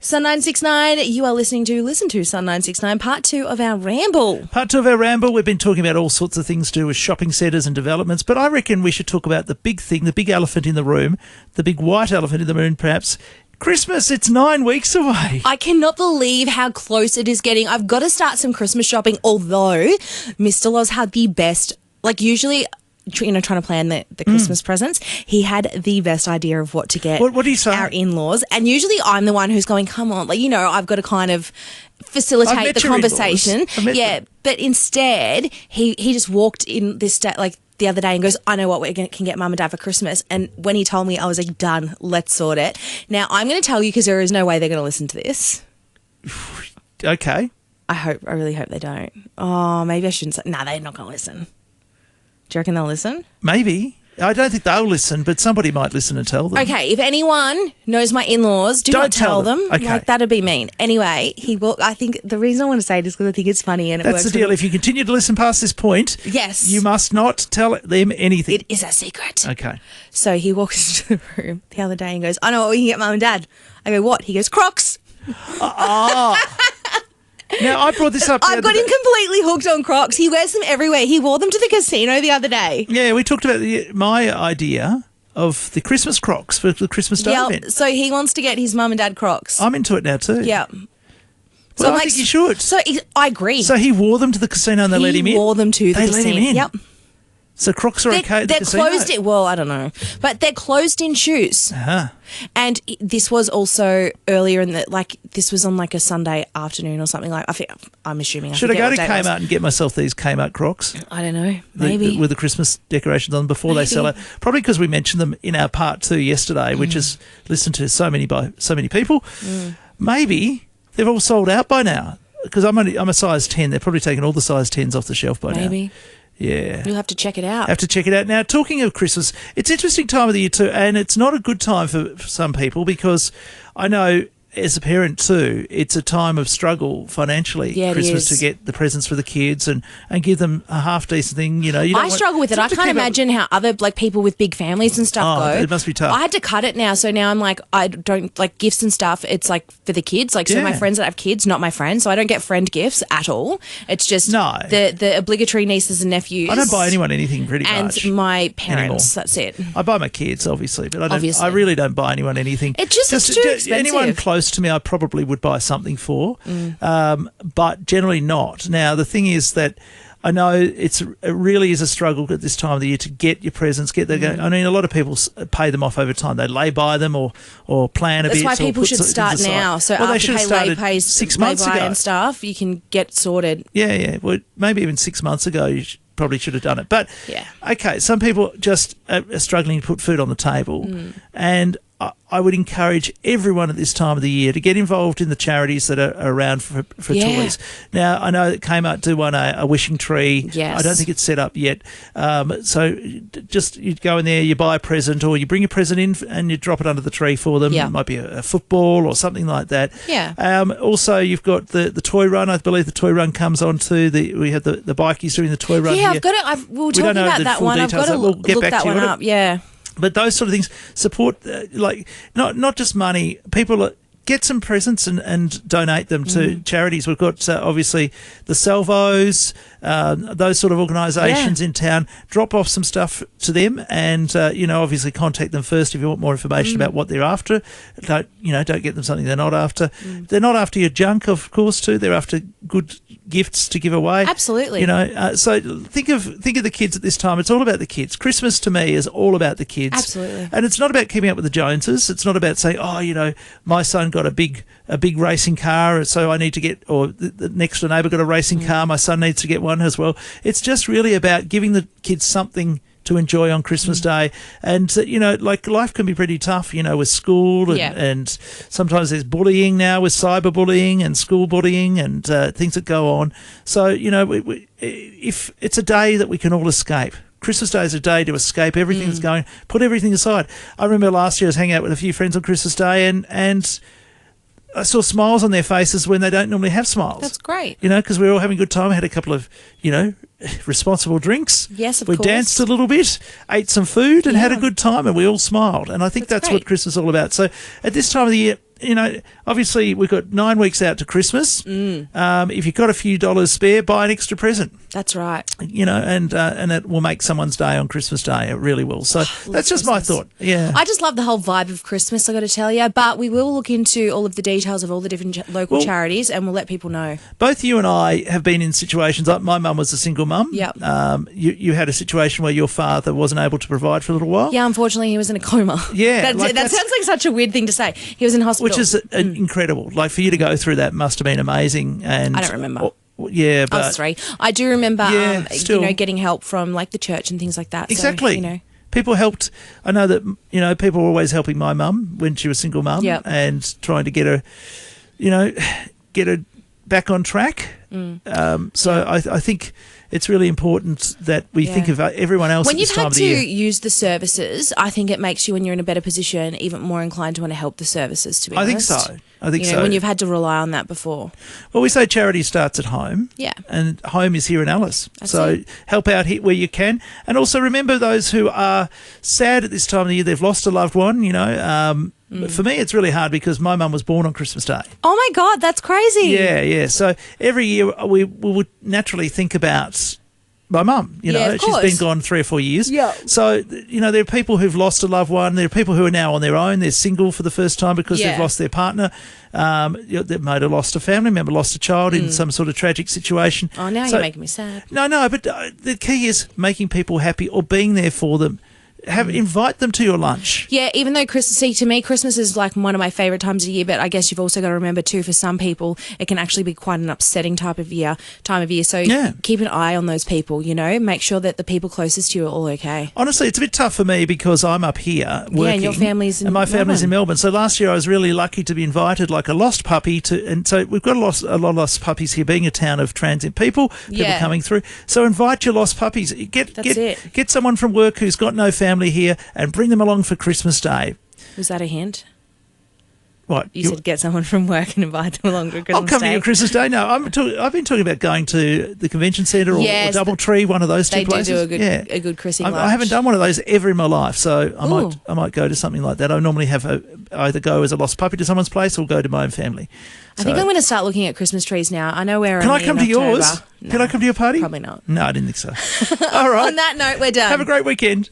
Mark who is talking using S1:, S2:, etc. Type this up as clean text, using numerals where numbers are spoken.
S1: Sun 969, you are listening to Sun 969, part 2 of our Ramble.
S2: Part 2 of our Ramble, we've been talking about all sorts of things to do with shopping centres and developments, but I reckon we should talk about the big thing, the big elephant in the room, the big white elephant in the room perhaps. Christmas, it's 9 weeks away.
S1: I cannot believe how close it is getting. I've got to start some Christmas shopping, although Mr. Loz had the best, like usually, trying to plan the Christmas presents, he had the best idea of what to get
S2: what do you say?
S1: Our in-laws. And usually I'm the one who's going, come on, I've got to kind of facilitate the conversation. Yeah, but instead, he just walked in this day, the other day and goes, I know what we can get Mum and Dad for Christmas. And when he told me, I was like, done, let's sort it. Now, I'm going to tell you because there is no way they're going to listen to this.
S2: Okay.
S1: I really hope they don't. Oh, maybe I shouldn't say. No, they're not going to listen. Do you reckon they'll listen? Maybe.
S2: I don't think they'll listen, but somebody might listen and tell them.
S1: Okay, if anyone knows my in-laws, don't not tell them.
S2: Okay.
S1: That'd be mean. Anyway, he will. I think the reason I want to say it is because I think it's funny and it works.
S2: That's the deal. If you continue to listen past this point,
S1: yes,
S2: you must not tell them anything.
S1: It is a secret.
S2: Okay.
S1: So he walks into the room the other day and goes, I know what we can get Mum and Dad. I go, what? He goes, Crocs.
S2: Now, I brought this up.
S1: I've got him completely hooked on Crocs. He wears them everywhere. He wore them to the casino the other day.
S2: Yeah, we talked about my idea of the Christmas Crocs for the Christmas Day event.
S1: So he wants to get his Mum and Dad Crocs.
S2: I'm into it now too.
S1: Yeah.
S2: Well, I think you should.
S1: So I agree.
S2: So he wore them to the casino and they let him in?
S1: He wore them to the casino.
S2: They let him in?
S1: Yep.
S2: So Crocs are okay at the casino?
S1: They're closed. Well, I don't know. But they're closed-in shoes.
S2: Uh-huh.
S1: And this was also earlier in this was on a Sunday afternoon or something I'm assuming.
S2: Should I go to Kmart and get myself these Kmart Crocs?
S1: I don't know. Maybe.
S2: With the Christmas decorations on before they sell it. Probably because we mentioned them in our part 2 yesterday, which is listened to by so many people. Maybe they've all sold out by now because I'm a size 10. They're probably taken all the size 10s off the shelf by now.
S1: Maybe.
S2: Yeah.
S1: You'll have to check it out.
S2: Have to check it out. Now, talking of Christmas, it's an interesting time of the year too, and it's not a good time for some people because I know as a parent too, it's a time of struggle financially, Christmas, to get the presents for the kids and give them a half decent thing.
S1: I struggle with it. I can't imagine how other people with big families and stuff go.
S2: It must be tough.
S1: I had to cut it now, so now I'm I don't gifts and stuff. It's for the kids. So my friends that have kids, not my friends, so I don't get friend gifts at all. It's just the obligatory nieces and nephews.
S2: I don't buy anyone anything pretty much.
S1: And my parents.
S2: Anymore.
S1: That's it.
S2: I buy my kids obviously, but I really don't buy anyone anything.
S1: It's just too expensive.
S2: Anyone close to me, I probably would buy something for, but generally not. Now, the thing is that I know it really is a struggle at this time of the year to get your presents. I mean, a lot of people pay them off over time. They lay by them or plan a bit.
S1: That's why people should start now. So after lay pays 6 months ago and stuff, you can get sorted.
S2: Yeah. Well, maybe even 6 months ago, you probably should have done it. But okay, some people just are struggling to put food on the table, and I would encourage everyone at this time of the year to get involved in the charities that are around for toys. Now, I know that Kmart do one a wishing tree.
S1: Yes.
S2: I don't think it's set up yet. So just you go in there, you buy a present or you bring a present in and you drop it under the tree for them. It might be a football or something like that.
S1: Yeah.
S2: Also, you've got the toy run. I believe the toy run comes on too. We have the bikies doing the toy run.
S1: Yeah,
S2: here.
S1: I've got it. We were talking about that one. I've got to look that one up. Yeah.
S2: But those sort of things support, not just money. People get some presents and donate them to charities. We've got obviously the Salvos, those sort of organisations in town. Drop off some stuff to them, and obviously contact them first if you want more information about what they're after. Don't get them something they're not after. They're not after your junk, of course. Too, they're after good gifts to give away.
S1: Absolutely.
S2: So think of the kids at this time. It's all about the kids. Christmas to me is all about the kids.
S1: Absolutely.
S2: And it's not about keeping up with the Joneses. It's not about saying, my son got a big racing car, so I need to get, or the next door neighbour got a racing car, my son needs to get one as well. It's just really about giving the kids something to enjoy on Christmas Day. And, life can be pretty tough, with school and sometimes there's bullying now with cyberbullying and school bullying and things that go on. So, if it's a day that we can all escape. Christmas Day is a day to escape everything that's going, put everything aside. I remember last year I was hanging out with a few friends on Christmas Day and I saw smiles on their faces when they don't normally have smiles.
S1: That's great.
S2: Because we were all having a good time. I had a couple of, responsible drinks.
S1: Yes, of course.
S2: We danced a little bit, ate some food and had a good time and we all smiled. And I think that's what Christmas is all about. So at this time of the year, obviously we've got 9 weeks out to Christmas. If you've got a few dollars spare, buy an extra present.
S1: That's right.
S2: And it will make someone's day on Christmas Day. It really will. So that's just my thought. Yeah.
S1: I just love the whole vibe of Christmas, I got to tell you. But we will look into all of the details of all the different local charities, and we'll let people know.
S2: Both you and I have been in situations. Like my mum was a single mum.
S1: Yep.
S2: You had a situation where your father wasn't able to provide for a little while.
S1: Yeah, unfortunately, he was in a coma.
S2: Yeah.
S1: That sounds like such a weird thing to say. He was in hospital.
S2: Which is incredible. Like, for you to go through that must have been amazing. And
S1: I don't remember.
S2: Yeah, but
S1: I was 3. I do remember,
S2: still,
S1: getting help from like the church and things like that.
S2: Exactly.
S1: So,
S2: people helped. I know that people were always helping my mum when she was a single mum, and trying to get her back on track. So I think it's really important that we think of everyone else
S1: when
S2: at this time of the
S1: year.
S2: year.
S1: When you've had to use the services, I think it makes you, when you're in a better position, even more inclined to want to help the services, to be honest.
S2: I think so.
S1: When you've had to rely on that before.
S2: Well, we say charity starts at home.
S1: Yeah.
S2: And home is here in Alice. So help out here where you can. And also remember those who are sad at this time of the year. They've lost a loved one, For me, it's really hard because my mum was born on Christmas Day.
S1: Oh, my God, that's crazy.
S2: Yeah. So every year we would naturally think about my mum. She's been gone 3 or 4 years.
S1: Yeah.
S2: So, there are people who've lost a loved one. There are people who are now on their own. They're single for the first time because they've lost their partner. They might have lost a family member, lost a child in some sort of tragic situation.
S1: Oh, now you're making me sad.
S2: No, but the key is making people happy or being there for them. Invite them to your lunch.
S1: Yeah, even though to me, Christmas is like one of my favourite times of the year, but I guess you've also got to remember too, for some people, it can actually be quite an upsetting time of year. So keep an eye on those people, make sure that the people closest to you are all okay.
S2: Honestly, it's a bit tough for me because I'm up here working.
S1: Yeah, and your family's in
S2: and my family's in Melbourne. So last year I was really lucky to be invited like a lost puppy and so we've got a lot of lost puppies here, being a town of transient people coming through. So invite your lost puppies. Get someone from work who's got no family here and bring them along for Christmas Day.
S1: Was that a hint?
S2: What?
S1: You said get someone from work and invite them along for Christmas Day.
S2: I'll come to your Christmas Day. No, I've been talking about going to the convention centre or Doubletree, one of those two places.
S1: They do a good christening lunch.
S2: I haven't done one of those ever in my life, so I might go to something like that. I normally have either go as a lost puppy to someone's place or go to my own family.
S1: I think I'm going to start looking at Christmas trees now. I know where.
S2: Can I come to yours?
S1: No,
S2: can I come to your party?
S1: Probably not.
S2: No, I didn't think so. All right.
S1: On that note, we're done.
S2: Have a great weekend.